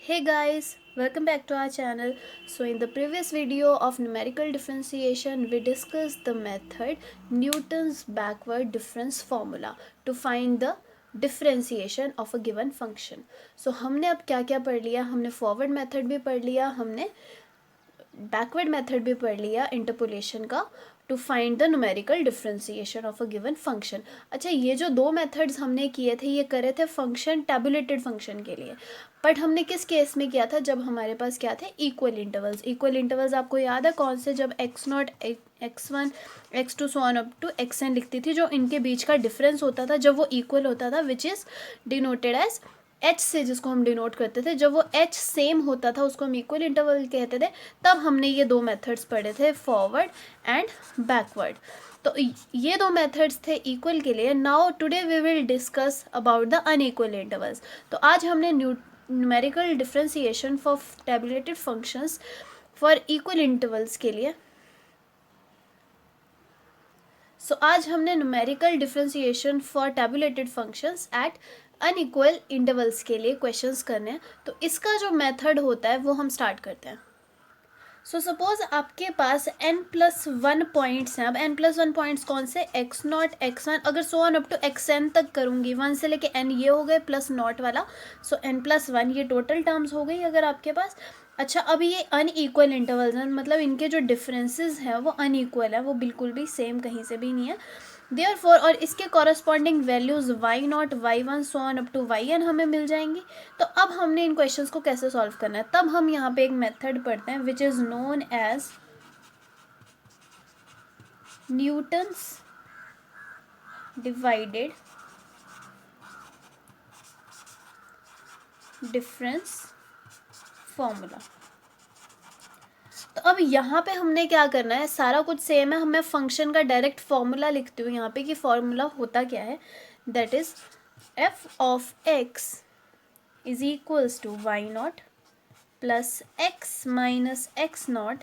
Hey guys, welcome back to our channel. So in the previous video of numerical differentiation, we discussed the method Newton's backward difference formula to find the differentiation of a given function. So हमने अब क्या क्या पढ़ लिया, हमने forward method भी पढ़ लिया, हमने बैकवर्ड मेथड भी पढ़ लिया इंटरपोलेशन का to find the numerical differentiation of a given function. अच्छा, ये जो दो मेथड्स हमने किए थे ये करे थे फंक्शन टैबुलेटेड फंक्शन के लिए, बट हमने किस केस में किया था, जब हमारे पास क्या थे इक्वल इंटरवल्स. इक्वल इंटरवल्स आपको याद है कौन से, जब x0 x1 x2 so on up to xn लिखती थी, जो इनके बीच का डिफरेंस होता था जब वो इक्वल होता था, which is denoted as H से, जिसको हम डिनोट करते थे. जब वो एच सेम होता था उसको हम इक्वल इंटरवल कहते थे. तब हमने ये दो मेथड्स पढ़े थे, फॉरवर्ड एंड बैकवर्ड. तो ये दो मेथड्स थे इक्वल के लिए. Now today we will discuss about the unequal intervals. तो आज हमने numerical differentiation for tabulated functions for equal intervals के लिए. आज हमने numerical differentiation for tabulated functions at unequal intervals के लिए क्वेश्चंस करने हैं. तो इसका जो मेथड होता है वो हम स्टार्ट करते हैं. सपोज आपके पास n+1 पॉइंट्स हैं. अब n+1 पॉइंट्स कौन से, x0 x1, अगर so on up to xn तक करूँगी, 1 से लेके n ये हो गए प्लस नॉट वाला. n+1 ये टोटल टर्म्स हो गई अगर आपके पास. अच्छा, अब ये अनइक्वल इंटरवल्स हैं, मतलब इनके जो डिफरेंसेस हैं वो अनइक्वल है, वो बिल्कुल भी सेम कहीं से भी नहीं है. देयरफॉर और इसके corresponding values y0 y1 so on up to yn हमें मिल जाएंगी. तो अब हमने इन क्वेश्चंस को कैसे सॉल्व करना है, तब हम यहाँ पे एक मेथड पढ़ते हैं which is known as Newton's divided difference formula. तो अब यहाँ पे हमने क्या करना है, सारा कुछ सेम है. हमें फंक्शन का डायरेक्ट फॉर्मूला लिखती हूँ यहाँ पे कि फॉर्मूला होता क्या है. That is f of x is equals to y0 plus x minus x0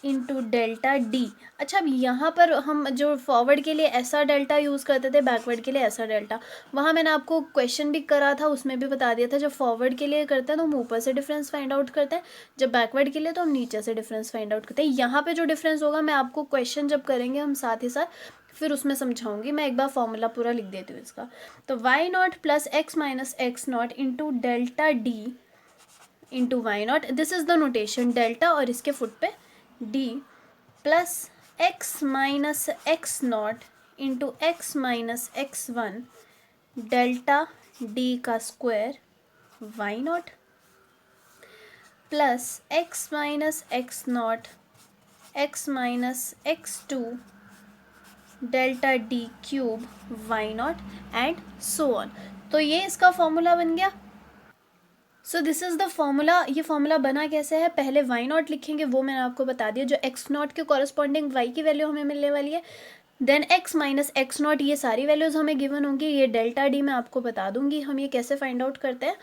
into delta D. अच्छा, अब यहाँ पर हम जो फॉरवर्ड के लिए ऐसा डेल्टा यूज़ करते थे, बैकवर्ड के लिए ऐसा डेल्टा, वहाँ मैंने आपको क्वेश्चन भी करा था, उसमें भी बता दिया था. जब फॉरवर्ड के लिए करते हैं तो हम ऊपर से डिफरेंस फाइंड आउट करते हैं, जब बैकवर्ड के लिए तो हम नीचे से डिफरेंस फाइंड आउट करते हैं. यहाँ पे जो डिफरेंस होगा मैं आपको क्वेश्चन जब करेंगे हम साथ ही साथ फिर उसमें समझाऊंगी. मैं एक बार फॉर्मूला पूरा लिख देती हूँ इसका. तो y0 plus x minus x0 into delta D into y0, this is the notation delta और इसके फुट पे d plus x minus x0 into x minus x1 delta d का square y0 plus x minus x0 x minus x2 delta d cube y0 and so on. तो ये इसका formula बन गया. This is the formula. ये formula बना कैसे है, पहले y0 लिखेंगे, वो मैंने आपको बता दिया, जो x0 के कॉरस्पॉन्डिंग y की वैल्यू हमें मिलने वाली है. देन x माइनस x0, ये सारी वैल्यूज़ हमें गिवन होंगी. ये डेल्टा डी मैं आपको बता दूंगी हम ये कैसे फाइंड आउट करते हैं.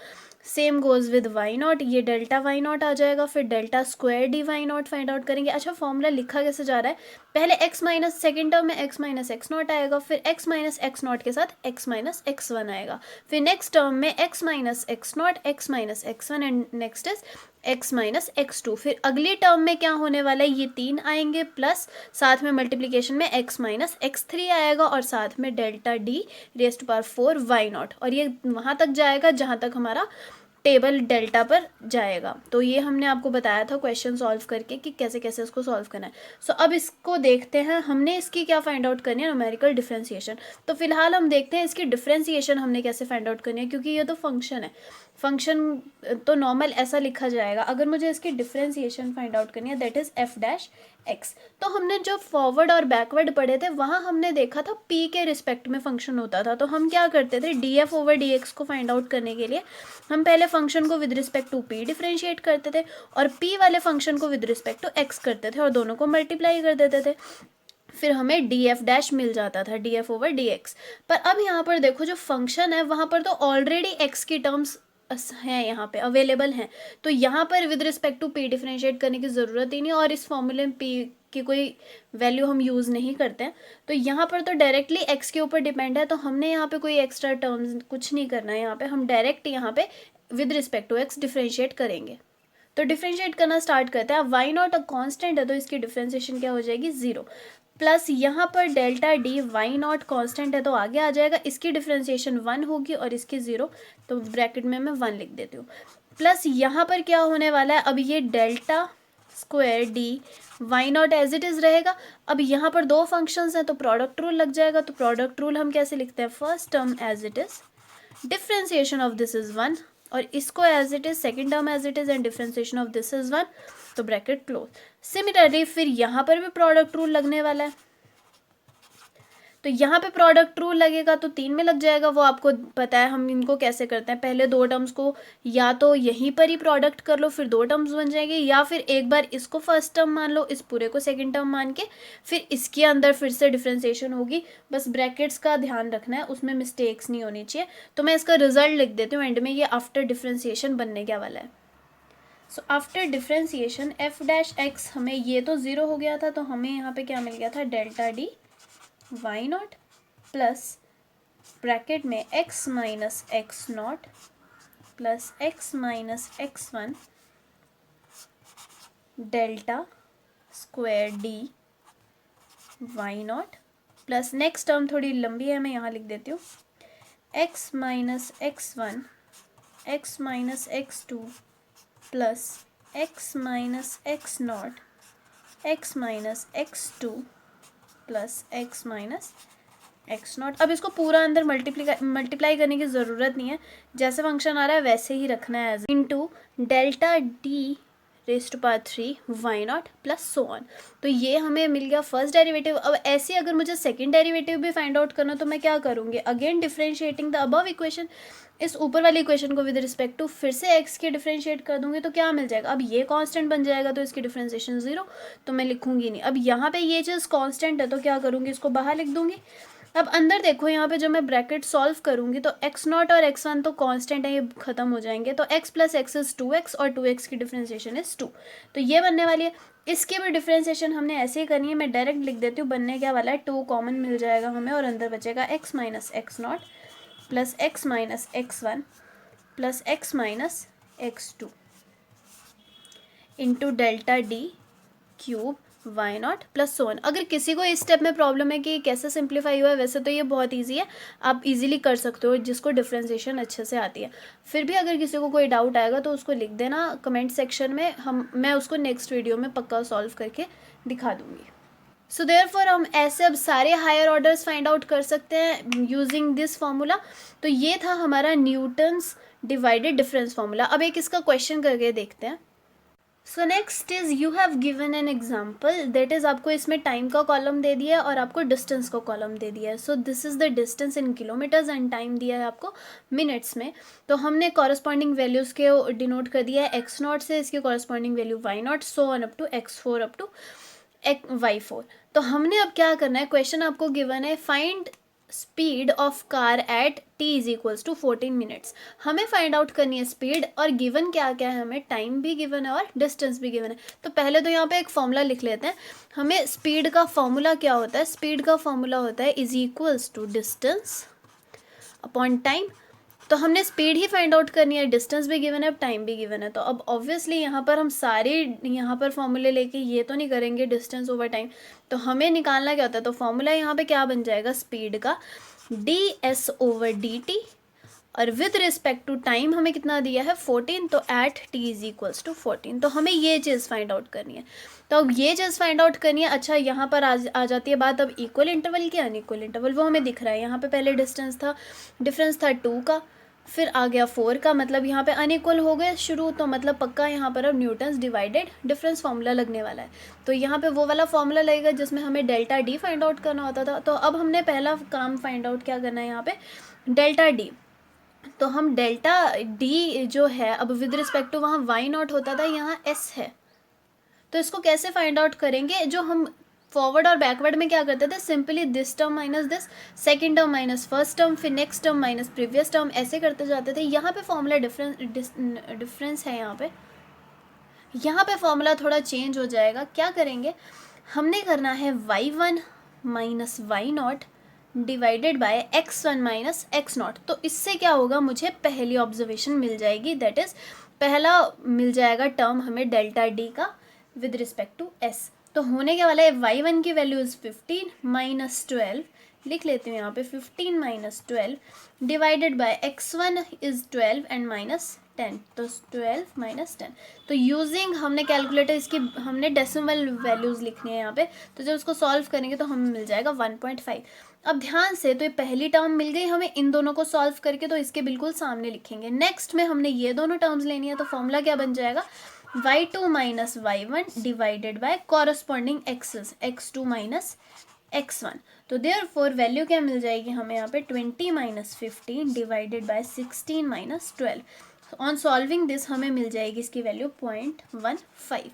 सेम गोज़ विद y0, ये डेल्टा y0 आ जाएगा, फिर delta square D y0 find out करेंगे. अच्छा, फॉर्मूला लिखा कैसे जा रहा है, पहले x माइनस सेकेंड टर्म में x माइनस x0 आएगा, फिर x माइनस x0 के साथ x माइनस x1 आएगा, फिर नेक्स्ट टर्म में x minus x0 x minus x1 and next is x minus x2. फिर अगली टर्म में क्या होने वाला है, ये 3 आएंगे, प्लस साथ में मल्टीप्लिकेशन में x माइनस x3 आएगा, और साथ में delta D raise to power 4 y0, और ये वहाँ तक जाएगा जहाँ तक हमारा टेबल डेल्टा पर जाएगा. तो ये हमने आपको बताया था क्वेश्चन सॉल्व करके कि कैसे कैसे इसको सॉल्व करना है. अब इसको देखते हैं, हमने इसकी क्या फाइंड आउट करनी है, न्यूमेरिकल डिफरेंशिएशन. तो फिलहाल हम देखते हैं इसकी डिफरेंशिएशन हमने कैसे फाइंड आउट करनी है, क्योंकि ये तो फंक्शन है. फंक्शन तो नॉर्मल ऐसा लिखा जाएगा. अगर मुझे इसकी डिफरेंशिएशन फाइंड आउट करनी है, that is f dash x. तो हमने जो फॉरवर्ड और बैकवर्ड पढ़े थे वहाँ हमने देखा था p के रिस्पेक्ट में फंक्शन होता था. तो हम क्या करते थे, df ओवर dx को फाइंड आउट करने के लिए हम पहले फंक्शन को with respect to p differentiate करते थे, और p वाले फंक्शन को विद रिस्पेक्ट टू x करते थे, और दोनों को मल्टीप्लाई कर देते थे. फिर हमें डी एफ डैश मिल जाता था, D F over D x. पर अब यहाँ पर देखो जो फंक्शन है वहाँ पर तो ऑलरेडी x की टर्म्स हैं, यहाँ पे अवेलेबल हैं. तो यहाँ पर with respect to p differentiate करने की ज़रूरत ही नहीं, और इस फॉर्मूले में p की कोई वैल्यू हम यूज़ नहीं करते हैं. तो यहाँ पर तो डायरेक्टली x के ऊपर डिपेंड है, तो हमने यहाँ पे कोई एक्स्ट्रा टर्म्स कुछ नहीं करना है. यहाँ पे हम डायरेक्ट यहाँ पे with respect to X differentiate करेंगे। तो डिफ्रेंशिएट करना स्टार्ट करते हैं। अब वाई नॉट कांस्टेंट है तो इसकी डिफ्रेंशिएशन क्या हो जाएगी, 0, प्लस यहाँ पर delta D Y naught constant है तो आगे आ जाएगा, इसकी डिफ्रेंशिएशन 1 होगी और इसकी 0, तो ब्रैकेट में मैं 1 लिख देती हूँ। प्लस यहाँ पर क्या होने वाला है, अब ये delta square D Y naught as it is रहेगा। अब यहाँ पर दो फंक्शंस हैं तो प्रोडक्ट रूल लग जाएगा। तो प्रोडक्ट रूल हम कैसे लिखते हैं, first term as it is, differentiation of this is 1, और इसको as it is, second term as it is and differentiation of this is 1, तो ब्रैकेट क्लोज। सिमिलरली फिर यहाँ पर भी प्रोडक्ट रूल लगने वाला है। तो यहाँ पे प्रोडक्ट रूल लगेगा तो 3 में लग जाएगा, वो आपको पता है हम इनको कैसे करते हैं। पहले दो टर्म्स को या तो यहीं पर ही प्रोडक्ट कर लो, फिर दो टर्म्स बन जाएंगे, या फिर एक बार इसको फर्स्ट टर्म मान लो, इस पूरे को सेकंड टर्म मान के फिर इसके अंदर फिर से डिफ्रेंशिएशन होगी। बस ब्रैकेट्स का ध्यान रखना है, उसमें मिस्टेक्स नहीं होनी चाहिए। तो मैं इसका रिजल्ट लिख देती हूँ एंड में, ये आफ्टर डिफ्रेंशिएशन बनने क्या वाला है। So after differentiation F dash x, हमें ये तो 0 हो गया था, तो हमें यहाँ पे क्या मिल गया था, delta D Y naught plus bracket में x minus X naught plus x minus X one delta square D Y naught plus next term थोड़ी लंबी है, मैं यहाँ लिख देती हूँ, x minus X one X minus X two plus x minus X naught X minus X two plus x minus X naught. अब इसको पूरा अंदर मल्टीप्लाई करने की ज़रूरत नहीं है, जैसे फंक्शन आ रहा है वैसे ही रखना है, into delta D raise to power 3 Y naught plus so on. तो ये हमें मिल गया फर्स्ट डेरिवेटिव। अब ऐसे अगर मुझे सेकंड डेरिवेटिव भी फाइंड आउट करना तो मैं क्या करूँगी, again differentiating the above equation, इस ऊपर वाली इक्वेशन को विद रिस्पेक्ट टू फिर से एक्स के डिफ्रेंशिएट कर दूंगी तो क्या मिल जाएगा, अब ये कांस्टेंट बन जाएगा तो इसकी डिफ्रेंशिएशन 0, तो मैं लिखूंगी नहीं। अब यहाँ पे ये चीज़ कांस्टेंट है तो क्या करूँगी, इसको बाहर लिख दूंगी। अब अंदर देखो, यहाँ पे जब मैं ब्रैकेट सॉल्व करूँगी तो एक्स नॉट और एक्स वन तो कांस्टेंट है, ये खत्म हो जाएंगे, तो x plus x is 2x और 2x की डिफ्रेंशिएशन इज 2, तो ये बनने वाली है। इसकी भी डिफ्रेंशिएशन हमने ऐसे ही करनी है, मैं डायरेक्ट लिख देती हूँ, बनने क्या वाला है, 2 कॉमन मिल जाएगा हमें और अंदर बचेगा x minus X naught plus x minus X one plus x minus X two into delta D cube Y naught plus so on. अगर किसी को इस स्टेप में प्रॉब्लम है कि कैसे सिंप्लीफाई हुआ है, वैसे तो ये बहुत इजी है, आप इजीली कर सकते हो जिसको डिफ्रेंशिएशन अच्छे से आती है। फिर भी अगर किसी को कोई डाउट आएगा तो उसको लिख देना कमेंट सेक्शन में, मैं उसको नेक्स्ट वीडियो में पक्का सॉल्व करके दिखा दूँगी। सो देयरफॉर हम ऐसे अब सारे हायर ऑर्डर्स फाइंड आउट कर सकते हैं यूजिंग दिस फार्मूला। तो ये था हमारा न्यूटन्स डिवाइडेड डिफरेंस फार्मूला। अब एक इसका क्वेश्चन करके देखते हैं। So next is you have given an example, that is आपको इसमें टाइम का कॉलम दे दिया है और आपको डिस्टेंस का कॉलम दे दिया है। So this is the distance in kilometres and time दिया है आपको मिनट्स में। तो हमने कॉरस्पॉन्डिंग वैल्यूज़ के डिनोट कर दिया है एक्स नॉट से, इसकी corresponding value Y naught, so on up to x4 up to y4। तो हमने अब क्या करना है, क्वेश्चन आपको गिवन है find speed of car at t is equals to 14 minutes. हमें फाइंड आउट करनी है स्पीड, और गिवन क्या क्या है, हमें टाइम भी गिवन है और डिस्टेंस भी गिवन है। तो पहले तो यहाँ पे एक फॉर्मूला लिख लेते हैं। हमें स्पीड का फॉर्मूला क्या होता है, स्पीड का फॉर्मूला होता है is equals to distance upon time. तो हमने स्पीड ही फाइंड आउट करनी है, डिस्टेंस भी गिवन है, टाइम भी गिवन है। तो अब ऑब्वियसली यहाँ पर हम सारे यहाँ पर फॉर्मूले लेके ये तो नहीं करेंगे डिस्टेंस ओवर टाइम, तो हमें निकालना क्या होता है। तो फॉर्मूला यहाँ पे क्या बन जाएगा, स्पीड का ds ओवर dt, और विद रिस्पेक्ट टू टाइम हमें कितना दिया है 14, तो at t is equals to 14। तो हमें ये चीज़ फाइंड आउट करनी है। तो अब ये चीज़ फाइंड आउट करनी है। अच्छा, यहाँ पर आ जाती है बात अब इक्वल इंटरवल की अनइक्वल इंटरवल, वो हमें दिख रहा है। यहाँ पे पहले डिफरेंस था 2 का, फिर आ गया 4 का, मतलब यहाँ पे अनइक्वल हो गए शुरू, तो मतलब पक्का यहाँ पर अब न्यूटन्स डिवाइडेड डिफरेंस फार्मूला लगने वाला है। तो यहाँ पे वो वाला फार्मूला लगेगा जिसमें हमें डेल्टा डी फाइंड आउट करना होता था। तो अब हमने पहला काम फाइंड आउट क्या करना है, यहाँ पे डेल्टा डी। तो हम डेल्टा डी जो है, अब विद रिस्पेक्ट टू वहाँ वाई नॉट होता था, यहाँ एस है, तो इसको कैसे फाइंड आउट करेंगे। जो हम फॉरवर्ड और बैकवर्ड में क्या करते थे, simply this term minus this, second term minus first term, फिर next term minus previous term, ऐसे करते जाते थे। यहाँ पे फॉर्मूला डिफरेंस है, यहाँ पे फॉर्मूला थोड़ा चेंज हो जाएगा। क्या करेंगे, हमने करना है y1 minus Y naught divided by x1 minus x0। तो इससे क्या होगा, मुझे पहली ऑब्जर्वेशन मिल जाएगी, दैट इज पहला मिल जाएगा टर्म हमें डेल्टा डी का विद रिस्पेक्ट टू s। तो होने क्या वाला है, y1 की वैल्यू इज 15 माइनस 12, लिख लेती हूँ यहाँ पे 15 minus 12 divided by x1 is 12 and minus 10, तो 12 माइनस 10। तो यूजिंग हमने कैलकुलेटर इसकी हमने डेसिमल वैल्यूज़ लिखनी है यहाँ पे, तो जब उसको सॉल्व करेंगे तो हमें मिल जाएगा 1.5। अब ध्यान से, तो ये पहली टर्म मिल गई हमें, इन दोनों को सॉल्व करके तो इसके बिल्कुल सामने लिखेंगे। नेक्स्ट में हमने ये दोनों टर्म्स लेनी है, तो फॉर्मूला क्या बन जाएगा, y2 minus y1 divided by corresponding axes x2 minus x1। तो देयरफॉर वैल्यू क्या मिल जाएगी हमें यहाँ पे 20 minus 15 divided by 16 minus 12। On solving this हमें मिल जाएगी इसकी वैल्यू 0.15।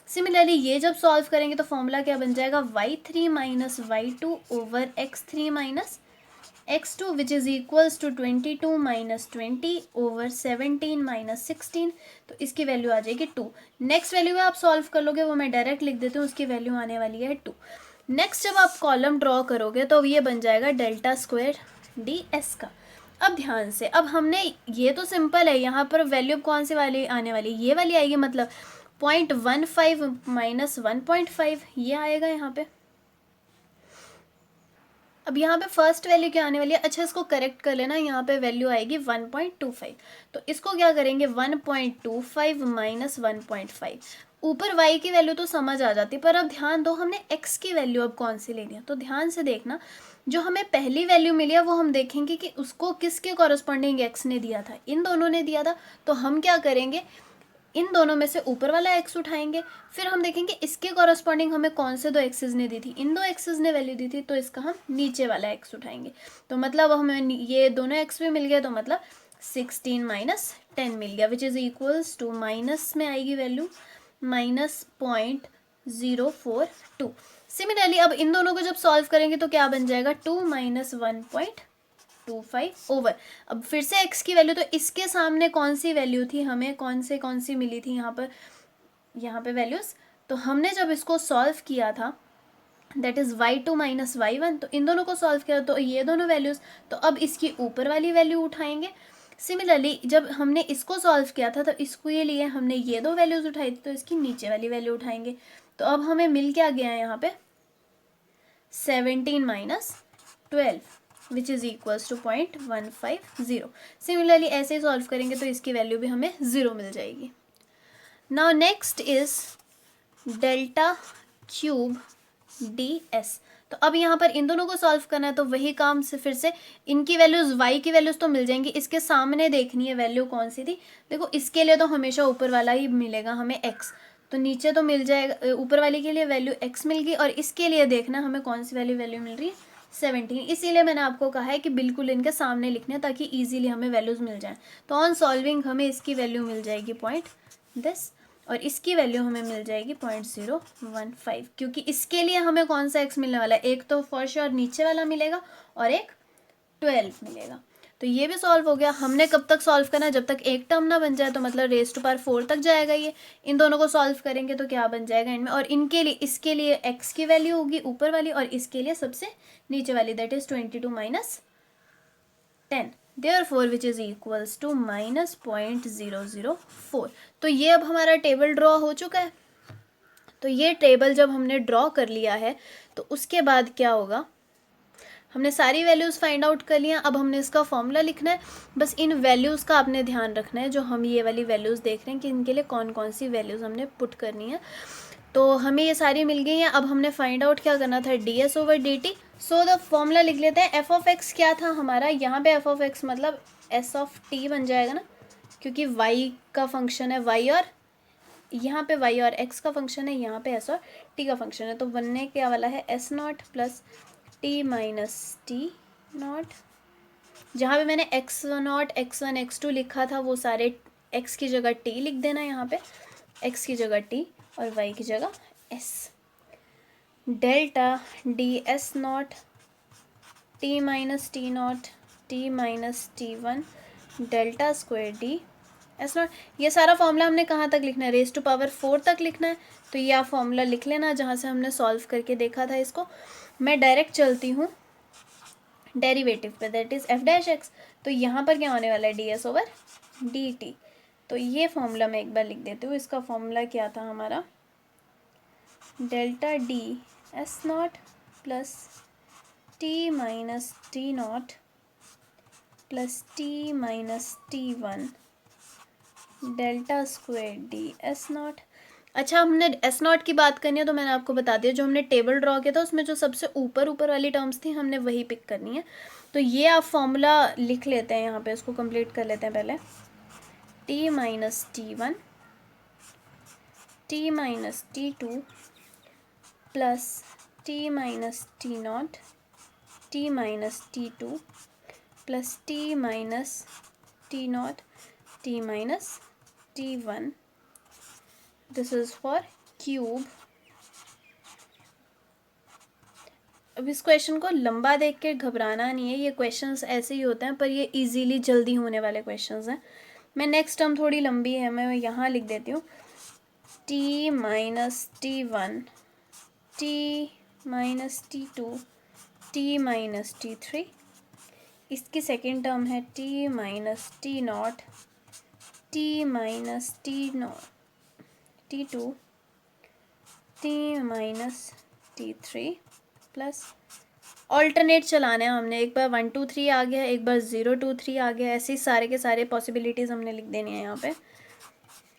सिमिलरली ये जब सॉल्व करेंगे तो फॉर्मूला क्या बन जाएगा, y3 minus y2 over x3 minus x2 which is equals to 22 minus 20 over 17 minus 16। तो इसकी वैल्यू आ जाएगी 2। नेक्स्ट वैल्यू आप सॉल्व कर लोगे, वो मैं डायरेक्ट लिख देती हूँ, उसकी वैल्यू आने वाली है 2। नेक्स्ट जब आप कॉलम ड्रॉ करोगे तो ये बन जाएगा डेल्टा स्क्वायर डी एस का। अब ध्यान से, अब हमने ये तो सिंपल है, यहाँ पर वैल्यू कौन सी वाली आने वाली, ये वाली आएगी, मतलब 0.15 माइनस 1.5 ये आएगा यहाँ पे। अब यहाँ पे फर्स्ट वैल्यू क्या आने वाली है, अच्छा इसको करेक्ट कर लेना, यहाँ पे वैल्यू आएगी 1.25। तो इसको क्या करेंगे, 1.25 माइनस 1.5। ऊपर y की वैल्यू तो समझ आ जाती, पर अब ध्यान दो हमने x की वैल्यू अब कौन सी लेनी है। तो ध्यान से देखना, जो हमें पहली वैल्यू मिली है वो हम देखेंगे कि उसको किसके कॉरस्पॉन्डिंग x ने दिया था, इन दोनों ने दिया था। तो हम क्या करेंगे, इन दोनों में से ऊपर वाला x उठाएंगे, फिर हम देखेंगे इसके कॉरस्पॉन्डिंग हमें कौन से दो एक्सेस ने दी थी, इन दो एक्सेस ने वैल्यू दी थी, तो इसका हम नीचे वाला x उठाएंगे। तो मतलब हमें ये दोनों x भी मिल गए, तो मतलब 16 माइनस 10 मिल गया, which is equals to minus में आएगी वैल्यू माइनस 0.042। सिमिलरली अब इन दोनों को जब सॉल्व करेंगे तो क्या बन जाएगा, 2 माइनस 1.25 ओवर, अब फिर से x की वैल्यू, तो इसके सामने कौन सी वैल्यू थी, हमें कौन सी मिली थी यहाँ पे वैल्यूज़। तो हमने जब इसको सॉल्व किया था that is y2 minus y1, तो इन दोनों को सॉल्व किया तो ये दोनों वैल्यूज़, तो अब इसकी ऊपर वाली वैल्यू उठाएंगे। सिमिलरली जब हमने इसको सॉल्व किया था तो इसको ये लिए हमने ये दो वैल्यूज़ उठाई थी, तो इसकी नीचे वाली वैल्यू उठाएंगे। तो अब हमें मिल क्या गया है यहाँ पे 17 minus 12 which is equals to 0.150। Similarly ऐसे ही सॉल्व करेंगे तो इसकी वैल्यू भी हमें 0 मिल जाएगी। Now next is delta cube D S. तो अब यहाँ पर इन दोनों को सॉल्व करना है, तो वही काम से फिर से इनकी वैल्यूज़ y की वैल्यूज़ तो मिल जाएंगी, इसके सामने देखनी है वैल्यू कौन सी थी। देखो इसके लिए तो हमेशा ऊपर वाला ही मिलेगा हमें x, तो नीचे तो मिल जाएगा, ऊपर वाले के लिए वैल्यू x मिल गई, और इसके लिए देखना हमें कौन सी वैल्यू मिल रही है 17। इसीलिए मैंने आपको कहा है कि बिल्कुल इनके सामने लिखने ताकि ईजिली हमें वैल्यूज़ मिल जाएँ। तो ऑन सॉल्विंग हमें इसकी वैल्यू मिल जाएगी 0.10 और इसकी वैल्यू हमें मिल जाएगी 0.015, क्योंकि इसके लिए हमें कौन सा x मिलने वाला है, एक तो फॉर श्योर नीचे वाला मिलेगा और एक 12 मिलेगा। तो ये भी सॉल्व हो गया। हमने कब तक सॉल्व करना है, जब तक एक टर्म ना बन जाए, तो मतलब रेज़ टू पावर 4 तक जाएगा ये। इन दोनों को सॉल्व करेंगे तो क्या बन जाएगा इनमें, और इनके लिए इसके लिए x की वैल्यू होगी ऊपर वाली और इसके लिए सबसे नीचे वाली, that is 22 minus 10, therefore which is equals to minus 0.004। तो ये अब हमारा टेबल ड्रॉ हो चुका है। तो ये टेबल जब हमने ड्रॉ कर लिया है तो उसके बाद क्या होगा, हमने सारी वैल्यूज़ फाइंड आउट कर लिया। अब हमने इसका फॉर्मूला लिखना है। बस इन वैल्यूज़ का आपने ध्यान रखना है, जो हम ये वाली वैल्यूज़ देख रहे हैं कि इनके लिए कौन कौन सी वैल्यूज़ हमने पुट करनी है। तो हमें ये सारी मिल गई हैं। अब हमने फाइंड आउट क्या करना था, D S over D T. So the formula लिख लेते हैं। एफ ऑफ एक्स क्या था हमारा, यहाँ पे एफ ऑफ एक्स मतलब एस ऑफ टी बन जाएगा ना, क्योंकि वाई का फंक्शन है, वाई और यहाँ पे वाई और एक्स का फंक्शन है, यहाँ पे एस और टी का फंक्शन है। तो बनने क्या वाला है S naught plus T minus T naught. जहाँ पे मैंने X naught X one X two लिखा था वो सारे एक्स की जगह टी लिख देना, यहाँ पे एक्स की जगह टी और वाई की जगह S. Delta D S not T minus T naught T minus T one delta square D S not. ये सारा फॉर्मूला हमने कहाँ तक लिखना है, रेज टू पावर 4 तक लिखना है। तो ये आप फॉर्मूला लिख लेना जहाँ से हमने सॉल्व करके देखा था इसको। मैं डायरेक्ट चलती हूँ डेरिवेटिव पे, that is F dash x. तो यहाँ पर क्या होने वाला है, D S over D T. तो ये फॉर्मूला मैं एक बार लिख देती हूँ। इसका फॉर्मूला क्या था हमारा, delta D S naught plus T minus T not plus T minus T one delta square D S not. अच्छा, हमने एस नॉट की बात करनी है तो मैंने आपको बता दिया, जो हमने टेबल ड्रॉ किया था उसमें जो सबसे ऊपर ऊपर वाली टर्म्स थी हमने वही पिक करनी है। तो ये आप फॉर्मूला लिख लेते हैं यहाँ पे, इसको कंप्लीट कर लेते हैं पहले। T minus T one T minus T two plus T minus T naught T minus T two plus T minus T naught T minus T one. This is for cube. अब इस question को लंबा देख के घबराना नहीं है, ये क्वेश्चंस ऐसे ही होते हैं पर ये इजीली जल्दी होने वाले क्वेश्चंस हैं। मैं नेक्स्ट टर्म थोड़ी लंबी है, मैं यहाँ लिख देती हूँ T minus T one T minus T two T minus T three. इसकी सेकेंड टर्म है T minus T naught T minus T naught T two T minus T three plus alternate चलाना है हमने, एक बार 1 2 3 आ गया, एक बार 0 2 3 आ गया, ऐसे सारे के सारे पॉसिबिलिटीज़ हमने लिख देनी है यहाँ पे।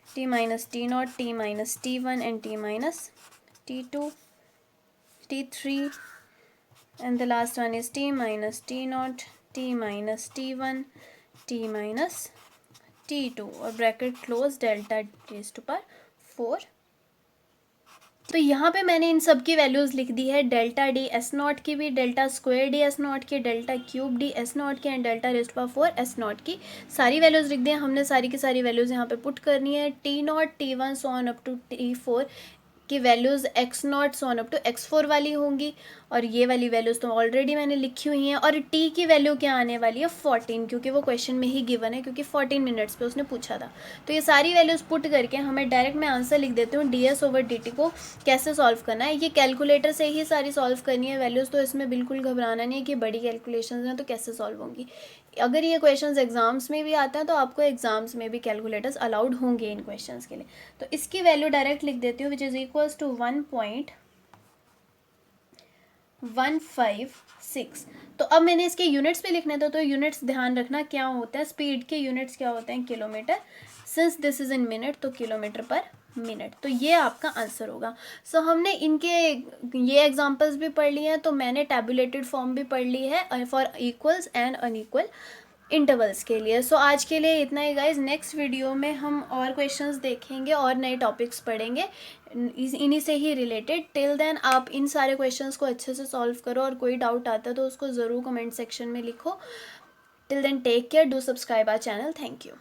T minus T naught T minus T one and T minus T two T three and the last one is T minus T naught T minus T one T minus T two और bracket close delta raise to power 4। तो यहाँ पे मैंने इन सब की values लिख दी है, delta D S naught की भी, delta square D S naught की, delta cube D S naught की and delta raise to power 4 S naught की। सारी वैल्यूज़ लिख दी हैं हमने, सारी की सारी वैल्यूज़ यहाँ पे पुट करनी है। T naught T one so on up to T four की values X naught so on up to X four वाली होंगी और ये वाली वैल्यूज़ तो ऑलरेडी मैंने लिखी हुई हैं। और टी की वैल्यू क्या आने वाली है 14, क्योंकि वो क्वेश्चन में ही गिवन है, क्योंकि 14 मिनट्स पे उसने पूछा था। तो ये सारी वैल्यूज़ पुट करके हमें डायरेक्ट मैं आंसर लिख देती हूँ। D S over D T को कैसे सॉल्व करना है, ये कैलकुलेटर से ही सारी सॉल्व करनी है वैल्यूज़, तो इसमें बिल्कुल घबराना नहीं है कि बड़ी कैलकुलेशन हैं तो कैसे सॉल्व होंगी। अगर ये क्वेश्चंस एग्जाम्स में भी आते हैं तो आपको एग्जाम्स में भी कैलकुलेटर्स अलाउड होंगे इन क्वेश्चंस के लिए। तो इसकी वैल्यू डायरेक्ट लिख देती हूँ, विच इज़ इक्वल्स टू 1.156। तो अब मैंने इसके यूनिट्स भी लिखने थे, तो यूनिट्स ध्यान रखना क्या होता है, स्पीड के यूनिट्स क्या होते हैं, kilometre. Since this is in minute तो किलोमीटर पर मिनट। तो ये आपका आंसर होगा। सो हमने इनके ये एग्जांपल्स भी पढ़ लिए हैं, तो मैंने टैबुलेटेड फॉर्म भी पढ़ ली है for equals and unequal intervals के लिए। सो आज के लिए इतना ही गाइज। नेक्स्ट वीडियो में हम और क्वेश्चंस देखेंगे और नए टॉपिक्स पढ़ेंगे इन्हीं से ही रिलेटेड। टिल देन आप इन सारे क्वेश्चंस को अच्छे से सॉल्व करो और कोई डाउट आता है तो उसको ज़रूर कमेंट सेक्शन में लिखो। Till then take care, do subscribe our channel. Thank you.